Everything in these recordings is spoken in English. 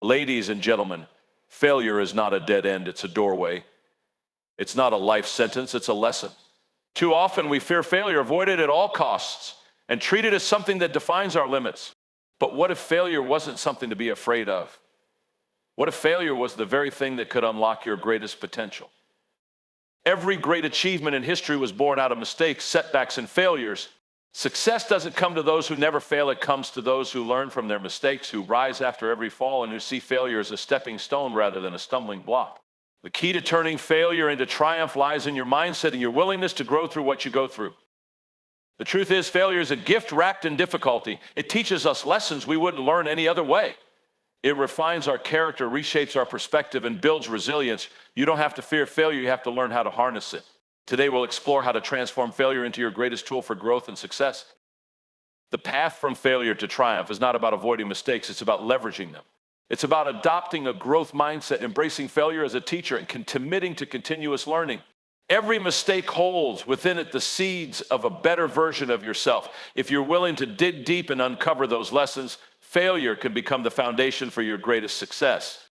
Ladies and gentlemen, failure is not a dead end, it's a doorway. It's not a life sentence, it's a lesson. Too often we fear failure, avoid it at all costs, and treat it as something that defines our limits. But what if failure wasn't something to be afraid of? What if failure was the very thing that could unlock your greatest potential? Every great achievement in history was born out of mistakes, setbacks, and failures. Success doesn't come to those who never fail, it comes to those who learn from their mistakes, who rise after every fall, and who see failure as a stepping stone rather than a stumbling block. The key to turning failure into triumph lies in your mindset and your willingness to grow through what you go through. The truth is, failure is a gift wrapped in difficulty. It teaches us lessons we wouldn't learn any other way. It refines our character, reshapes our perspective, and builds resilience. You don't have to fear failure, you have to learn how to harness it. Today, we'll explore how to transform failure into your greatest tool for growth and success. The path from failure to triumph is not about avoiding mistakes, it's about leveraging them. It's about adopting a growth mindset, embracing failure as a teacher, and committing to continuous learning. Every mistake holds within it the seeds of a better version of yourself. If you're willing to dig deep and uncover those lessons, failure can become the foundation for your greatest success.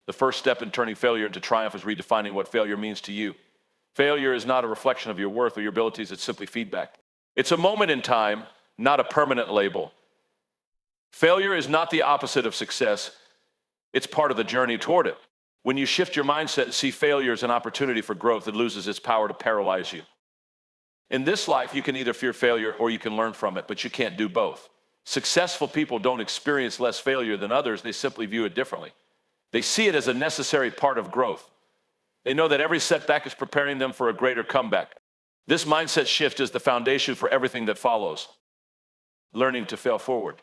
The first step in turning failure into triumph is redefining what failure means to you. Failure is not a reflection of your worth or your abilities, it's simply feedback. It's a moment in time, not a permanent label. Failure is not the opposite of success, it's part of the journey toward it. When you shift your mindset and see failure as an opportunity for growth, it loses its power to paralyze you. In this life, you can either fear failure or you can learn from it, but you can't do both. Successful people don't experience less failure than others, they simply view it differently. They see it as a necessary part of growth. They know that every setback is preparing them for a greater comeback. This mindset shift is the foundation for everything that follows. Learning to fail forward.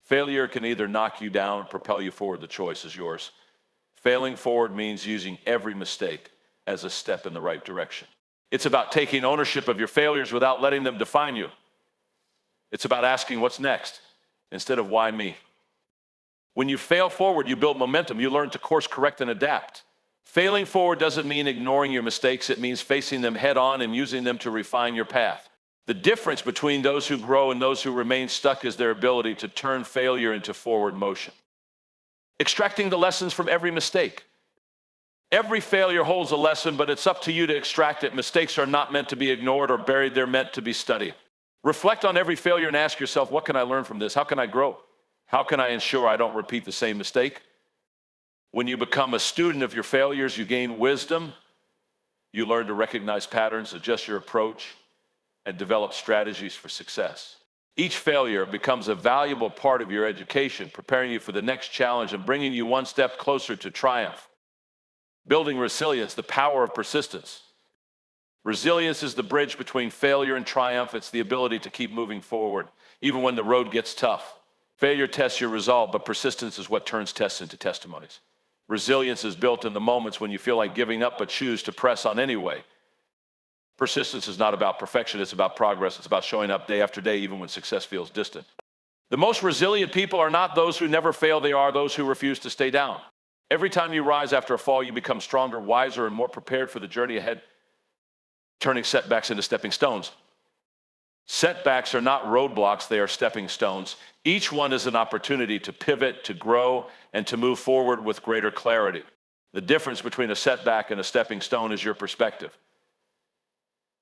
Failure can either knock you down or propel you forward. The choice is yours. Failing forward means using every mistake as a step in the right direction. It's about taking ownership of your failures without letting them define you. It's about asking what's next instead of why me. When you fail forward, you build momentum. You learn to course correct and adapt. Failing forward doesn't mean ignoring your mistakes. It means facing them head on and using them to refine your path. The difference between those who grow and those who remain stuck is their ability to turn failure into forward motion. Extracting the lessons from every mistake. Every failure holds a lesson, but it's up to you to extract it. Mistakes are not meant to be ignored or buried, they're meant to be studied. Reflect on every failure and ask yourself, what can I learn from this? How can I grow? How can I ensure I don't repeat the same mistake? When you become a student of your failures, you gain wisdom. You learn to recognize patterns, adjust your approach, and develop strategies for success. Each failure becomes a valuable part of your education, preparing you for the next challenge and bringing you one step closer to triumph. Building resilience, the power of persistence. Resilience is the bridge between failure and triumph. It's the ability to keep moving forward, even when the road gets tough. Failure tests your resolve, but persistence is what turns tests into testimonies. Resilience is built in the moments when you feel like giving up, but choose to press on anyway. Persistence is not about perfection, it's about progress. It's about showing up day after day, even when success feels distant. The most resilient people are not those who never fail, they are those who refuse to stay down. Every time you rise after a fall, you become stronger, wiser, and more prepared for the journey ahead, turning setbacks into stepping stones. Setbacks are not roadblocks, they are stepping stones. Each one is an opportunity to pivot, to grow, and to move forward with greater clarity. The difference between a setback and a stepping stone is your perspective.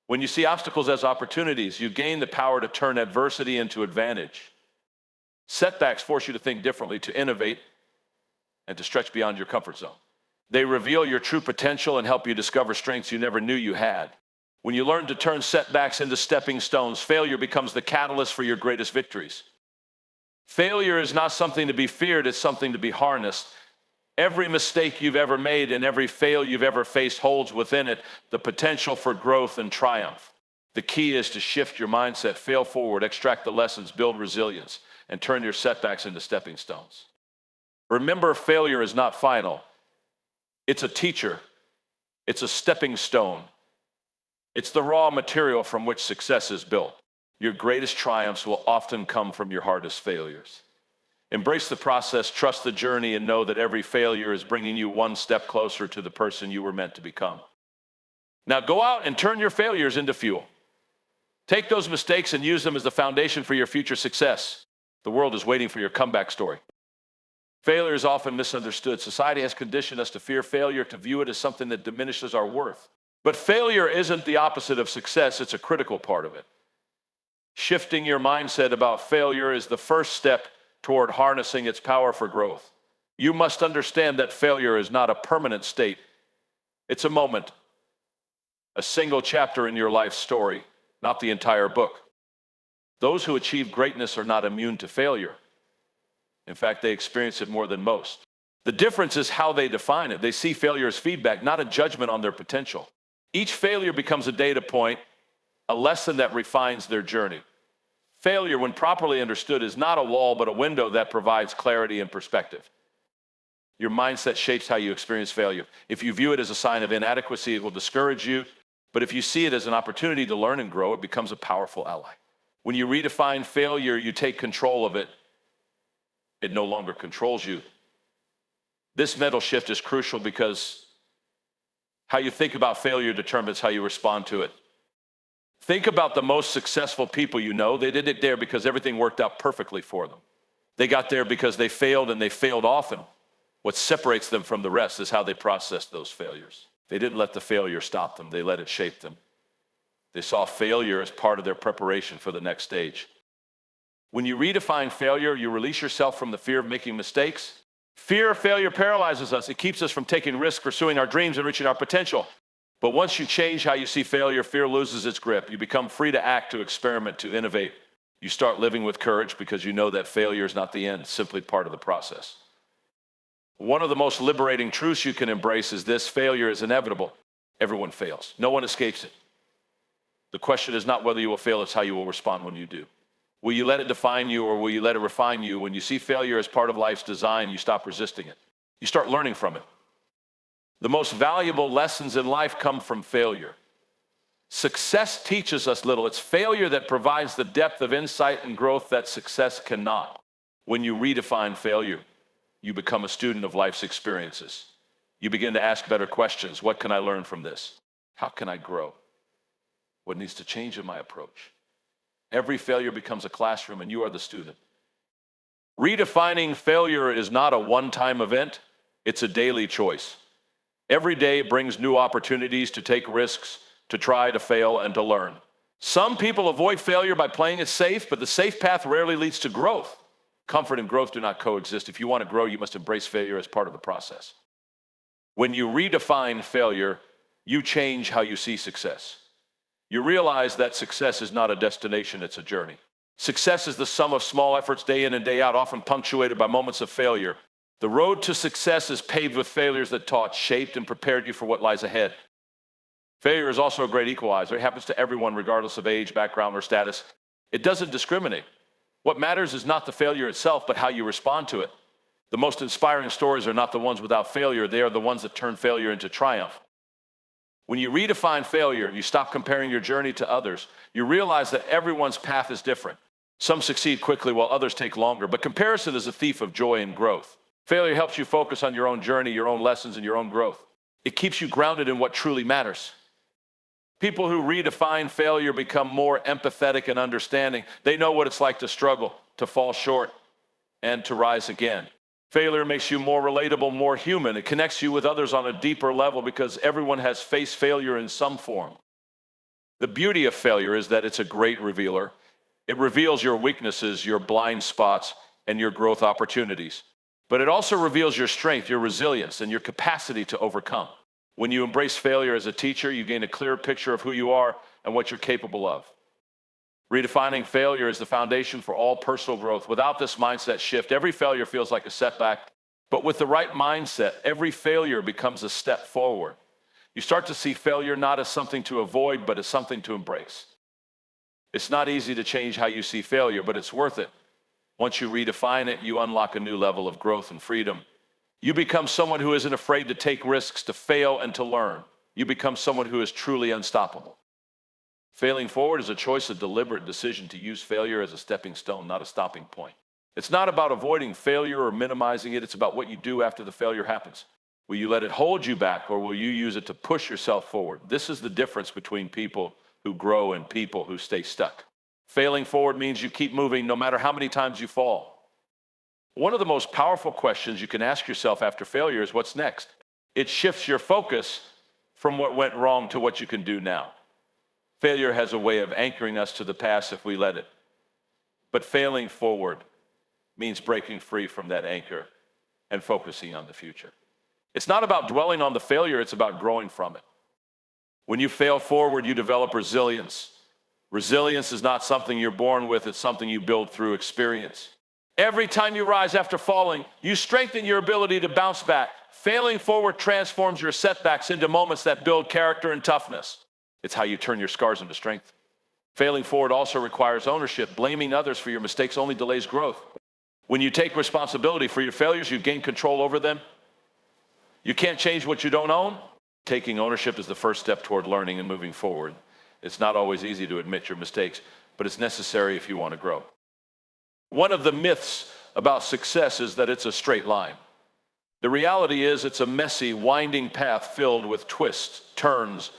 When you see obstacles as opportunities, you gain the power to turn adversity into advantage. Setbacks force you to think differently, to innovate, and to stretch beyond your comfort zone. They reveal your true potential and help you discover strengths you never knew you had. When you learn to turn setbacks into stepping stones, failure becomes the catalyst for your greatest victories. Failure is not something to be feared, it's something to be harnessed. Every mistake you've ever made and every fail you've ever faced holds within it the potential for growth and triumph. The key is to shift your mindset, fail forward, extract the lessons, build resilience, and turn your setbacks into stepping stones. Remember, failure is not final. It's a teacher. It's a stepping stone. It's the raw material from which success is built. Your greatest triumphs will often come from your hardest failures. Embrace the process, trust the journey, and know that every failure is bringing you one step closer to the person you were meant to become. Now go out and turn your failures into fuel. Take those mistakes and use them as the foundation for your future success. The world is waiting for your comeback story. Failure is often misunderstood. Society has conditioned us to fear failure, to view it as something that diminishes our worth. But failure isn't the opposite of success, it's a critical part of it. Shifting your mindset about failure is the first step toward harnessing its power for growth. You must understand that failure is not a permanent state. It's a moment, a single chapter in your life story, not the entire book. Those who achieve greatness are not immune to failure. In fact, they experience it more than most. The difference is how they define it. They see failure as feedback, not a judgment on their potential. Each failure becomes a data point, a lesson that refines their journey. Failure, when properly understood, is not a wall, but a window that provides clarity and perspective. Your mindset shapes how you experience failure. If you view it as a sign of inadequacy, it will discourage you. But if you see it as an opportunity to learn and grow, it becomes a powerful ally. When you redefine failure, you take control of it. It no longer controls you. This mental shift is crucial because how you think about failure determines how you respond to it. Think about the most successful people you know. They didn't get there because everything worked out perfectly for them. They got there because they failed, and they failed often. What separates them from the rest is how they processed those failures. They didn't let the failure stop them. They let it shape them. They saw failure as part of their preparation for the next stage. When you redefine failure, you release yourself from the fear of making mistakes. Fear of failure paralyzes us. It keeps us from taking risks, pursuing our dreams, and reaching our potential. But once you change how you see failure, fear loses its grip. You become free to act, to experiment, to innovate. You start living with courage because you know that failure is not the end, it's simply part of the process. One of the most liberating truths you can embrace is this: failure is inevitable. Everyone fails. No one escapes it. The question is not whether you will fail, it's how you will respond when you do. Will you let it define you, or will you let it refine you? When you see failure as part of life's design, you stop resisting it. You start learning from it. The most valuable lessons in life come from failure. Success teaches us little. It's failure that provides the depth of insight and growth that success cannot. When you redefine failure, you become a student of life's experiences. You begin to ask better questions. What can I learn from this? How can I grow? What needs to change in my approach? Every failure becomes a classroom, and you are the student. Redefining failure is not a one-time event. It's a daily choice. Every day brings new opportunities to take risks, to try, to fail, and to learn. Some people avoid failure by playing it safe, but the safe path rarely leads to growth. Comfort and growth do not coexist. If you want to grow, you must embrace failure as part of the process. When you redefine failure, you change how you see success. You realize that success is not a destination, it's a journey. Success is the sum of small efforts day in and day out, often punctuated by moments of failure. The road to success is paved with failures that taught, shaped, and prepared you for what lies ahead. Failure is also a great equalizer. It happens to everyone, regardless of age, background, or status. It doesn't discriminate. What matters is not the failure itself, but how you respond to it. The most inspiring stories are not the ones without failure. They are the ones that turn failure into triumph. When you redefine failure, you stop comparing your journey to others. You realize that everyone's path is different. Some succeed quickly while others take longer, but comparison is a thief of joy and growth. Failure helps you focus on your own journey, your own lessons, and your own growth. It keeps you grounded in what truly matters. People who redefine failure become more empathetic and understanding. They know what it's like to struggle, to fall short, and to rise again. Failure makes you more relatable, more human. It connects you with others on a deeper level because everyone has faced failure in some form. The beauty of failure is that it's a great revealer. It reveals your weaknesses, your blind spots, and your growth opportunities. But it also reveals your strength, your resilience, and your capacity to overcome. When you embrace failure as a teacher, you gain a clearer picture of who you are and what you're capable of. Redefining failure is the foundation for all personal growth. Without this mindset shift, every failure feels like a setback. But with the right mindset, every failure becomes a step forward. You start to see failure not as something to avoid, but as something to embrace. It's not easy to change how you see failure, but it's worth it. Once you redefine it, you unlock a new level of growth and freedom. You become someone who isn't afraid to take risks, to fail, and to learn. You become someone who is truly unstoppable. Failing forward is a choice, a deliberate decision to use failure as a stepping stone, not a stopping point. It's not about avoiding failure or minimizing it. It's about what you do after the failure happens. Will you let it hold you back, or will you use it to push yourself forward? This is the difference between people who grow and people who stay stuck. Failing forward means you keep moving no matter how many times you fall. One of the most powerful questions you can ask yourself after failure is, what's next? It shifts your focus from what went wrong to what you can do now. Failure has a way of anchoring us to the past if we let it. But failing forward means breaking free from that anchor and focusing on the future. It's not about dwelling on the failure, it's about growing from it. When you fail forward, you develop resilience. Resilience is not something you're born with, it's something you build through experience. Every time you rise after falling, you strengthen your ability to bounce back. Failing forward transforms your setbacks into moments that build character and toughness. It's how you turn your scars into strength. Failing forward also requires ownership. Blaming others for your mistakes only delays growth. When you take responsibility for your failures, you gain control over them. You can't change what you don't own. Taking ownership is the first step toward learning and moving forward. It's not always easy to admit your mistakes, but it's necessary if you want to grow. One of the myths about success is that it's a straight line. The reality is it's a messy, winding path filled with twists, turns,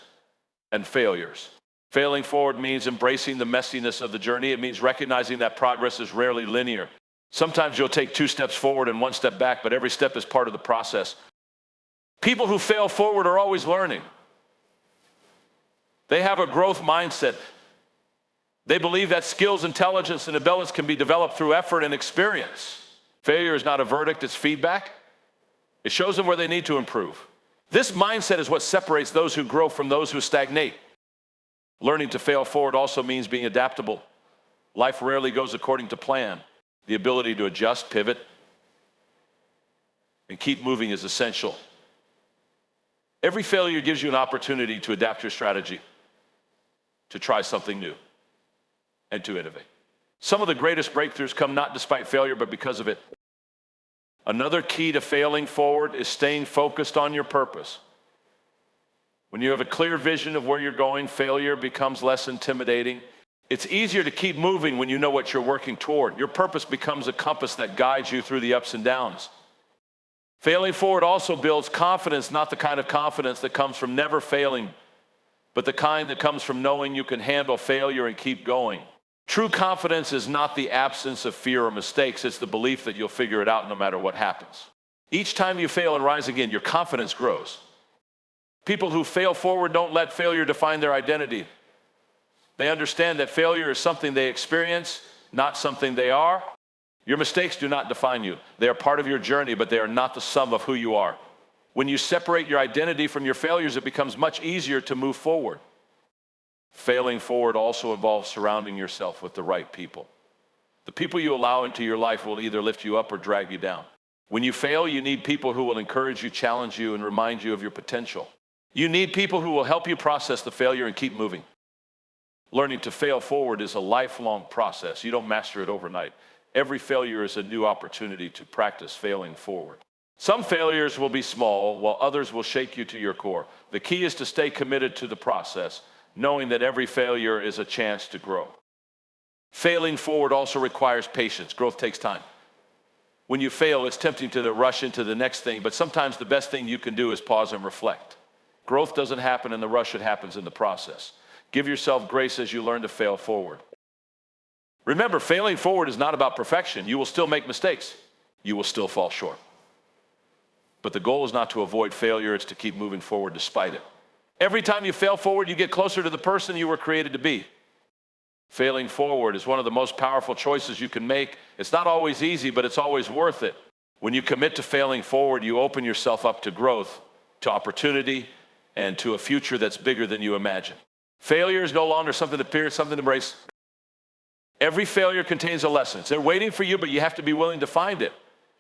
and failures. Failing forward means embracing the messiness of the journey. It means recognizing that progress is rarely linear. Sometimes you'll take 2 steps forward and 1 step back, but every step is part of the process. People who fail forward are always learning. They have a growth mindset. They believe that skills, intelligence, and abilities can be developed through effort and experience. Failure is not a verdict, it's feedback. It shows them where they need to improve. This mindset is what separates those who grow from those who stagnate. Learning to fail forward also means being adaptable. Life rarely goes according to plan. The ability to adjust, pivot, and keep moving is essential. Every failure gives you an opportunity to adapt your strategy, to try something new, and to innovate. Some of the greatest breakthroughs come not despite failure, but because of it. Another key to failing forward is staying focused on your purpose. When you have a clear vision of where you're going, failure becomes less intimidating. It's easier to keep moving when you know what you're working toward. Your purpose becomes a compass that guides you through the ups and downs. Failing forward also builds confidence, not the kind of confidence that comes from never failing, but the kind that comes from knowing you can handle failure and keep going. True confidence is not the absence of fear or mistakes, it's the belief that you'll figure it out no matter what happens. Each time you fail and rise again, your confidence grows. People who fail forward don't let failure define their identity. They understand that failure is something they experience, not something they are. Your mistakes do not define you. They are part of your journey, but they are not the sum of who you are. When you separate your identity from your failures, it becomes much easier to move forward. Failing forward also involves surrounding yourself with the right people. The people you allow into your life will either lift you up or drag you down. When you fail, you need people who will encourage you, challenge you, and remind you of your potential. You need people who will help you process the failure and keep moving. Learning to fail forward is a lifelong process. You don't master it overnight. Every failure is a new opportunity to practice failing forward. Some failures will be small, while others will shake you to your core. The key is to stay committed to the process, knowing that every failure is a chance to grow. Failing forward also requires patience. Growth takes time. When you fail, it's tempting to rush into the next thing, but sometimes the best thing you can do is pause and reflect. Growth doesn't happen in the rush, it happens in the process. Give yourself grace as you learn to fail forward. Remember, failing forward is not about perfection. You will still make mistakes. You will still fall short. But the goal is not to avoid failure, it's to keep moving forward despite it. Every time you fail forward, you get closer to the person you were created to be. Failing forward is one of the most powerful choices you can make. It's not always easy, but it's always worth it. When you commit to failing forward, you open yourself up to growth, to opportunity, and to a future that's bigger than you imagine. Failure is no longer something to fear, something to embrace. Every failure contains a lesson. They're waiting for you, but you have to be willing to find it.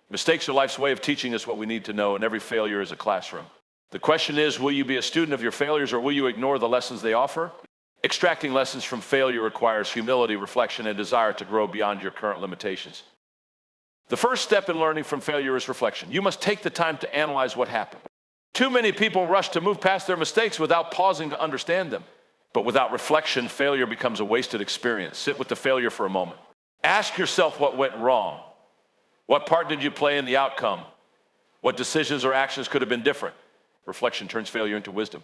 Mistakes are life's way of teaching us what we need to know, and every failure is a classroom. The question is, will you be a student of your failures or will you ignore the lessons they offer? Extracting lessons from failure requires humility, reflection, and desire to grow beyond your current limitations. The first step in learning from failure is reflection. You must take the time to analyze what happened. Too many people rush to move past their mistakes without pausing to understand them. But without reflection, failure becomes a wasted experience. Sit with the failure for a moment. Ask yourself what went wrong. What part did you play in the outcome? What decisions or actions could have been different? Reflection turns failure into wisdom.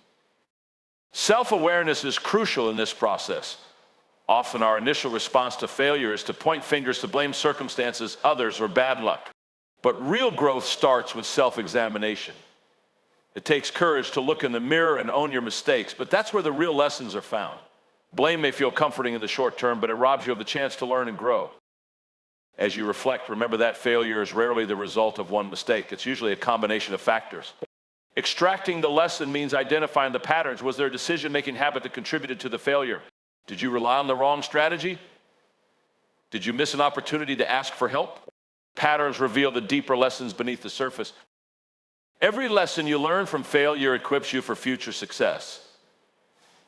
Self-awareness is crucial in this process. Often our initial response to failure is to point fingers, to blame circumstances, others, or bad luck. But real growth starts with self-examination. It takes courage to look in the mirror and own your mistakes, but that's where the real lessons are found. Blame may feel comforting in the short term, but it robs you of the chance to learn and grow. As you reflect, remember that failure is rarely the result of one mistake. It's usually a combination of factors. Extracting the lesson means identifying the patterns. Was there a decision-making habit that contributed to the failure? Did you rely on the wrong strategy? Did you miss an opportunity to ask for help? Patterns reveal the deeper lessons beneath the surface. Every lesson you learn from failure equips you for future success.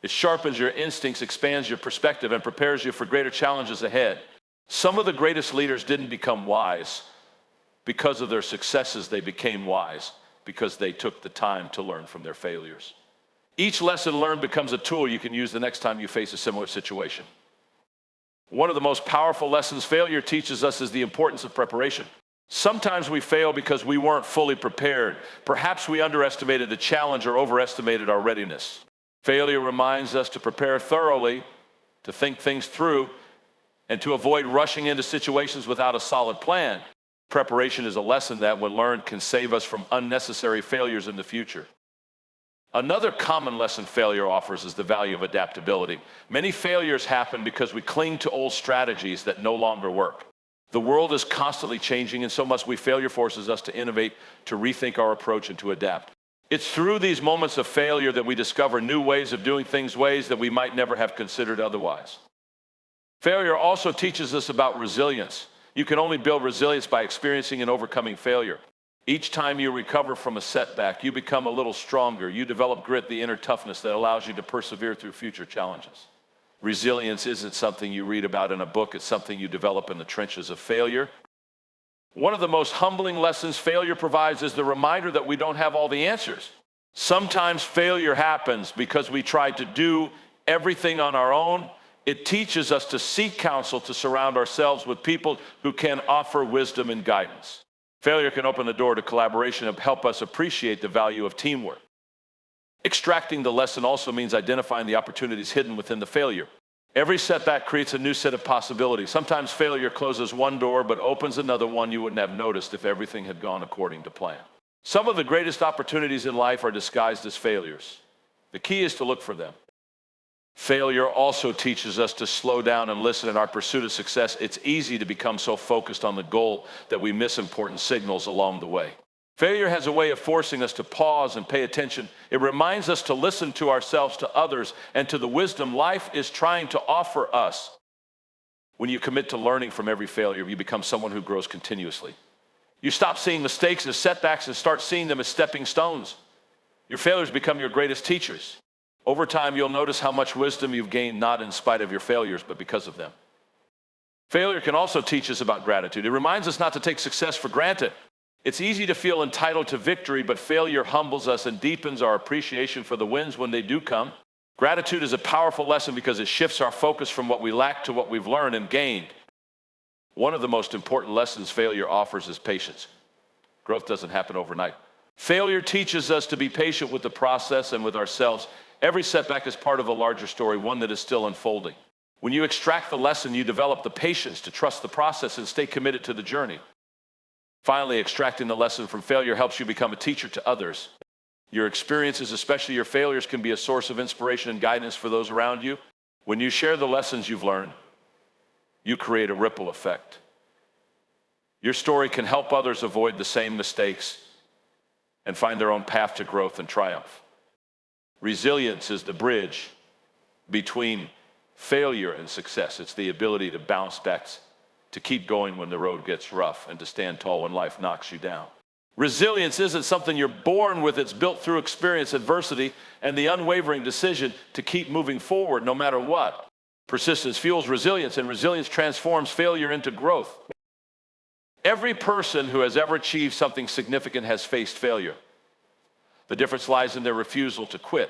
It sharpens your instincts, expands your perspective, and prepares you for greater challenges ahead. Some of the greatest leaders didn't become wise because of their successes. They became wise because they took the time to learn from their failures. Each lesson learned becomes a tool you can use the next time you face a similar situation. One of the most powerful lessons failure teaches us is the importance of preparation. Sometimes we fail because we weren't fully prepared. Perhaps we underestimated the challenge or overestimated our readiness. Failure reminds us to prepare thoroughly, to think things through, and to avoid rushing into situations without a solid plan. Preparation is a lesson that, when learned, can save us from unnecessary failures in the future. Another common lesson failure offers is the value of adaptability. Many failures happen because we cling to old strategies that no longer work. The world is constantly changing, and so must we. Failure forces us to innovate, to rethink our approach, and to adapt. It's through these moments of failure that we discover new ways of doing things, ways that we might never have considered otherwise. Failure also teaches us about resilience. You can only build resilience by experiencing and overcoming failure. Each time you recover from a setback, you become a little stronger. You develop grit, the inner toughness that allows you to persevere through future challenges. Resilience isn't something you read about in a book. It's something you develop in the trenches of failure. One of the most humbling lessons failure provides is the reminder that we don't have all the answers. Sometimes failure happens because we try to do everything on our own. It teaches us to seek counsel, to surround ourselves with people who can offer wisdom and guidance. Failure can open the door to collaboration and help us appreciate the value of teamwork. Extracting the lesson also means identifying the opportunities hidden within the failure. Every setback creates a new set of possibilities. Sometimes failure closes one door but opens another one you wouldn't have noticed if everything had gone according to plan. Some of the greatest opportunities in life are disguised as failures. The key is to look for them. Failure also teaches us to slow down and listen in our pursuit of success. It's easy to become so focused on the goal that we miss important signals along the way. Failure has a way of forcing us to pause and pay attention. It reminds us to listen to ourselves, to others, and to the wisdom life is trying to offer us. When you commit to learning from every failure, you become someone who grows continuously. You stop seeing mistakes as setbacks and start seeing them as stepping stones. Your failures become your greatest teachers. Over time, you'll notice how much wisdom you've gained, not in spite of your failures, but because of them. Failure can also teach us about gratitude. It reminds us not to take success for granted. It's easy to feel entitled to victory, but failure humbles us and deepens our appreciation for the wins when they do come. Gratitude is a powerful lesson because it shifts our focus from what we lack to what we've learned and gained. One of the most important lessons failure offers is patience. Growth doesn't happen overnight. Failure teaches us to be patient with the process and with ourselves. Every setback is part of a larger story, one that is still unfolding. When you extract the lesson, you develop the patience to trust the process and stay committed to the journey. Finally, extracting the lesson from failure helps you become a teacher to others. Your experiences, especially your failures, can be a source of inspiration and guidance for those around you. When you share the lessons you've learned, you create a ripple effect. Your story can help others avoid the same mistakes and find their own path to growth and triumph. Resilience is the bridge between failure and success. It's the ability to bounce back, to keep going when the road gets rough, and to stand tall when life knocks you down. Resilience isn't something you're born with. It's built through experience, adversity, and the unwavering decision to keep moving forward no matter what. Persistence fuels resilience, and resilience transforms failure into growth. Every person who has ever achieved something significant has faced failure. The difference lies in their refusal to quit.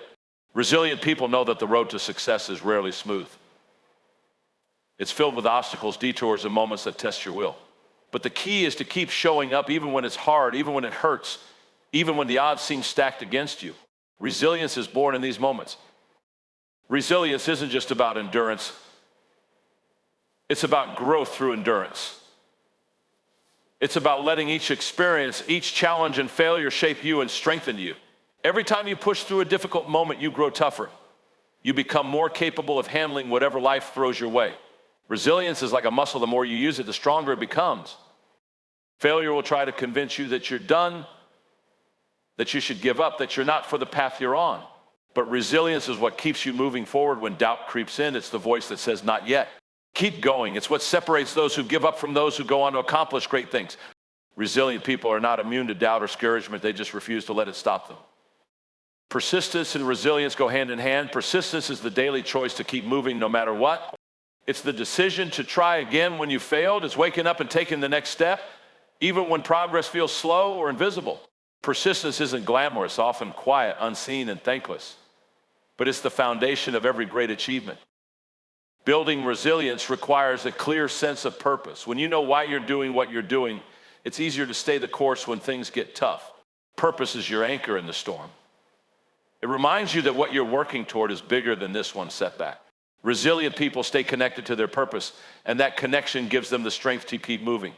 Resilient people know that the road to success is rarely smooth. It's filled with obstacles, detours, and moments that test your will. But the key is to keep showing up even when it's hard, even when it hurts, even when the odds seem stacked against you. Resilience is born in these moments. Resilience isn't just about endurance. It's about growth through endurance. It's about letting each experience, each challenge and failure shape you and strengthen you. Every time you push through a difficult moment, you grow tougher. You become more capable of handling whatever life throws your way. Resilience is like a muscle. The more you use it, the stronger it becomes. Failure will try to convince you that you're done, that you should give up, that you're not for the path you're on. But resilience is what keeps you moving forward when doubt creeps in. It's the voice that says, not yet. Keep going. It's what separates those who give up from those who go on to accomplish great things. Resilient people are not immune to doubt or discouragement. They just refuse to let it stop them. Persistence and resilience go hand in hand. Persistence is the daily choice to keep moving no matter what. It's the decision to try again when you failed. It's waking up and taking the next step, even when progress feels slow or invisible. Persistence isn't glamorous, often quiet, unseen, and thankless. But it's the foundation of every great achievement. Building resilience requires a clear sense of purpose. When you know why you're doing what you're doing, it's easier to stay the course when things get tough. Purpose is your anchor in the storm. It reminds you that what you're working toward is bigger than this one setback. Resilient people stay connected to their purpose, and that connection gives them the strength to keep moving.